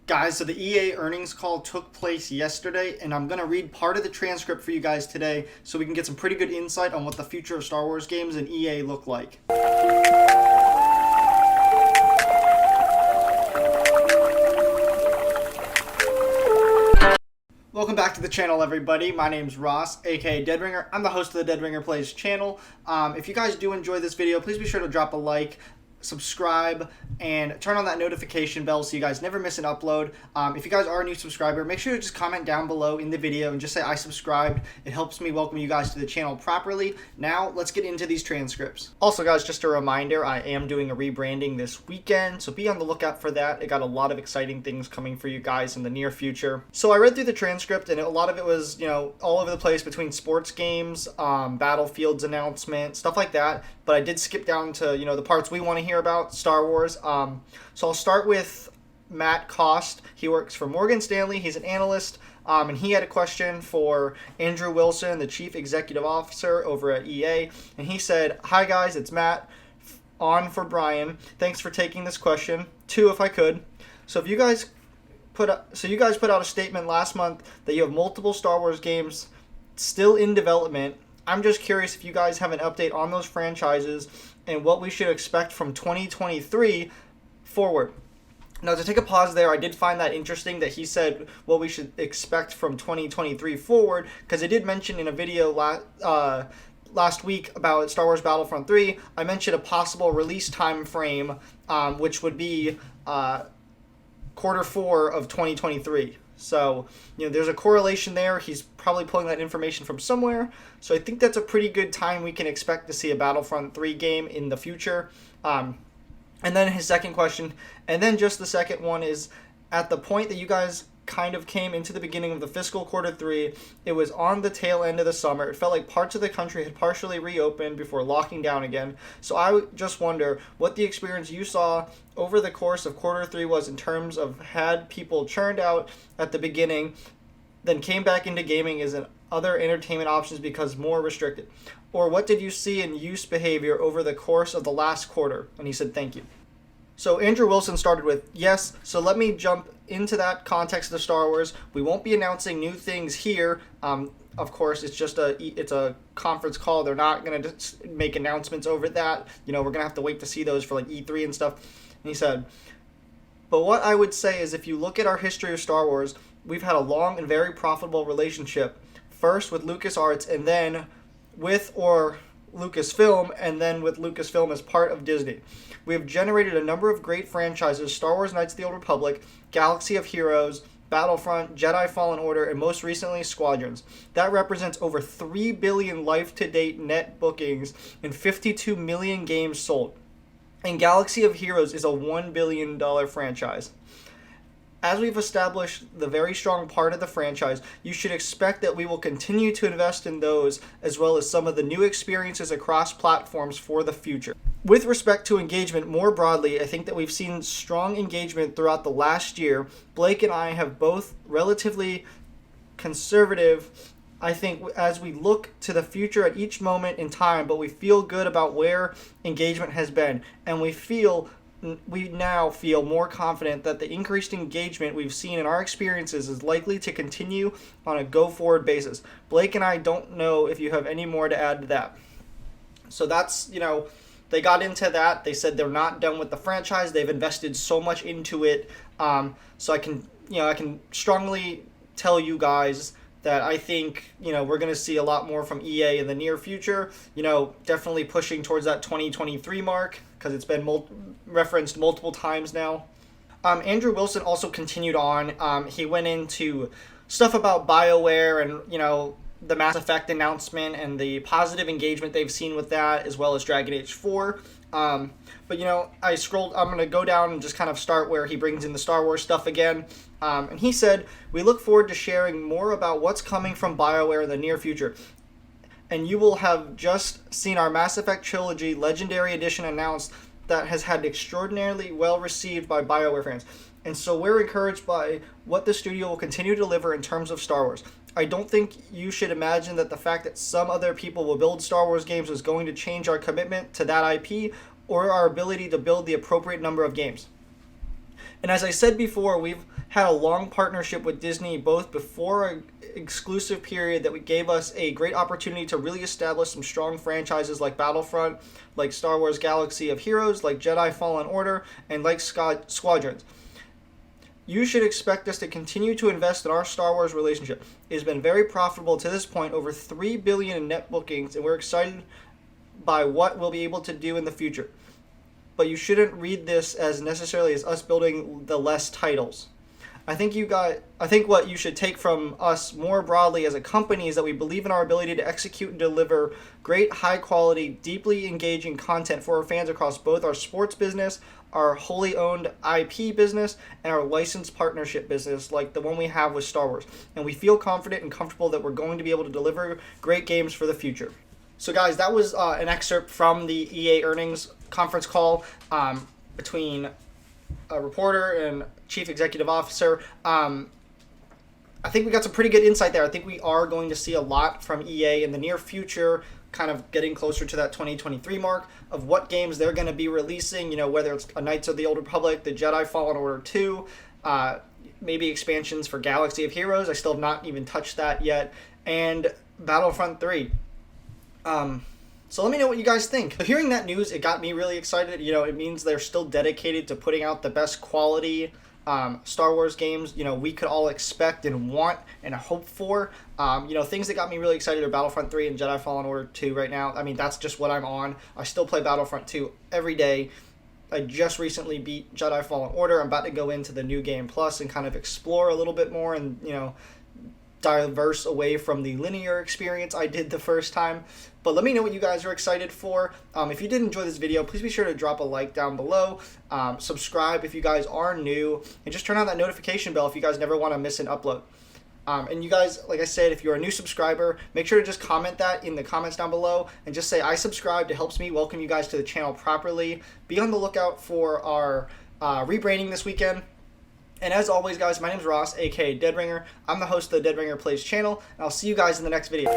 Guys, so the EA earnings call took place yesterday, and I'm going to read part of the transcript for you guys today so we can get some pretty good insight on what the future of Star Wars games and EA look like. Welcome back to the channel, everybody. My name's Ross, aka Deadringer. I'm the host of the Deadringer Plays channel. If you guys do enjoy this video, please be sure to drop a like, subscribe, and turn on that notification bell so you guys never miss an upload. If you guys are a new subscriber, make sure to just comment down below in the video and just say I subscribed. It helps me welcome you guys to the channel properly. Now, let's get into these transcripts. Also, guys, just a reminder, I am doing a rebranding this weekend, so be on the lookout for that. I got a lot of exciting things coming for you guys in the near future. So I read through the transcript, and a lot of it was, all over the place between sports games, Battlefield's announcement, stuff like that. But I did skip down to, the parts we want to hear about, Star Wars. So I'll start with Matt Cost. He works for Morgan Stanley. He's an analyst. And he had a question for Andrew Wilson, the Chief Executive Officer over at EA. And he said, "Hi guys, it's Matt on for Brian. Thanks for taking this question. Two, if I could. So you guys put out a statement last month that you have multiple Star Wars games still in development. I'm just curious if you guys have an update on those franchises and what we should expect from 2023 forward." Now, to take a pause there, I did find that interesting that he said what we should expect from 2023 forward, because I did mention in a video last week about Star Wars Battlefront 3, I mentioned a possible release time frame, which would be Q4 of 2023. So, there's a correlation there. He's probably pulling that information from somewhere. So I think that's a pretty good time we can expect to see a Battlefront 3 game in the future. And then his second question, and then just the second one is, at the point that you guys kind of came into the beginning of the fiscal Q3, it was on the tail end of the summer. It felt like parts of the country had partially reopened before locking down again. So I just wonder what the experience you saw over the course of Q3 was in terms of had people churned out at the beginning, then came back into gaming as an other entertainment options because more restricted. Or what did you see in use behavior over the course of the last quarter? And he said, "Thank you." So Andrew Wilson started with yes. So let me jump into that context of Star Wars. We won't be announcing new things here. Of course, it's a conference call. They're not going to make announcements over that. We're going to have to wait to see those for like E3 and stuff. And he said, "But what I would say is if you look at our history of Star Wars, we've had a long and very profitable relationship. First with LucasArts and then with Lucasfilm, and then with Lucasfilm as part of Disney. We have generated a number of great franchises: Star Wars Knights of the Old Republic, Galaxy of Heroes, Battlefront, Jedi Fallen Order, and most recently Squadrons. That represents over 3 billion life-to-date net bookings and 52 million games sold. And Galaxy of Heroes is a $1 billion franchise. As we've established the very strong part of the franchise, you should expect that we will continue to invest in those, as well as some of the new experiences across platforms for the future." With respect to engagement more broadly, I think that we've seen strong engagement throughout the last year. Blake and I have both relatively conservative, I think, as we look to the future at each moment in time, but we feel good about where engagement has been, and we now feel more confident that the increased engagement we've seen in our experiences is likely to continue on a go-forward basis. Blake and I don't know if you have any more to add to that. So that's, they got into that. They said they're not done with the franchise. They've invested so much into it. So I can strongly tell you guys that I think, we're going to see a lot more from EA in the near future. Definitely pushing towards that 2023 mark, because it's been referenced multiple times now. Andrew Wilson also continued on. He went into stuff about BioWare and, the Mass Effect announcement and the positive engagement they've seen with that, as well as Dragon Age 4. But I scrolled. I'm going to go down and just kind of start where he brings in the Star Wars stuff again. And he said, "We look forward to sharing more about what's coming from BioWare in the near future. And you will have just seen our Mass Effect Trilogy Legendary Edition announced that has had extraordinarily well received by BioWare fans. And so we're encouraged by what the studio will continue to deliver in terms of Star Wars. I don't think you should imagine that the fact that some other people will build Star Wars games is going to change our commitment to that IP or our ability to build the appropriate number of games. And as I said before, we've had a long partnership with Disney, both before an exclusive period that gave us a great opportunity to really establish some strong franchises like Battlefront, like Star Wars Galaxy of Heroes, like Jedi Fallen Order, and like Squadrons. You should expect us to continue to invest in our Star Wars relationship. It has been very profitable to this point, over $3 billion in net bookings, and we're excited by what we'll be able to do in the future. But you shouldn't read this as necessarily as us building the less titles. I think what you should take from us more broadly as a company is that we believe in our ability to execute and deliver great, high quality, deeply engaging content for our fans across both our sports business, our wholly owned IP business, and our licensed partnership business like the one we have with Star Wars. And we feel confident and comfortable that we're going to be able to deliver great games for the future. So guys, that was an excerpt from the EA earnings conference call between a reporter and chief executive officer. I think we got some pretty good insight there. I think we are going to see a lot from EA in the near future, kind of getting closer to that 2023 mark of what games they're going to be releasing, whether it's a Knights of the Old Republic, the Jedi Fallen Order 2, maybe expansions for Galaxy of Heroes. I still have not even touched that yet, and Battlefront 3. So let me know what you guys think. So hearing that news, it got me really excited. It means they're still dedicated to putting out the best quality Star Wars games, we could all expect and want and hope for. Things that got me really excited are Battlefront 3 and Jedi Fallen Order 2 right now. I mean, that's just what I'm on. I still play Battlefront 2 every day. I just recently beat Jedi Fallen Order. I'm about to go into the New Game Plus and kind of explore a little bit more and, diverse away from the linear experience I did the first time. But let me know what you guys are excited for. If you did enjoy this video, please be sure to drop a like down below. Subscribe if you guys are new. And just turn on that notification bell if you guys never want to miss an upload. And you guys, like I said, if you're a new subscriber, make sure to just comment that in the comments down below and just say I subscribed. It helps me welcome you guys to the channel properly. Be on the lookout for our rebranding this weekend. And as always, guys, my name is Ross, aka Deadringer. I'm the host of the Deadringer Plays channel, and I'll see you guys in the next video.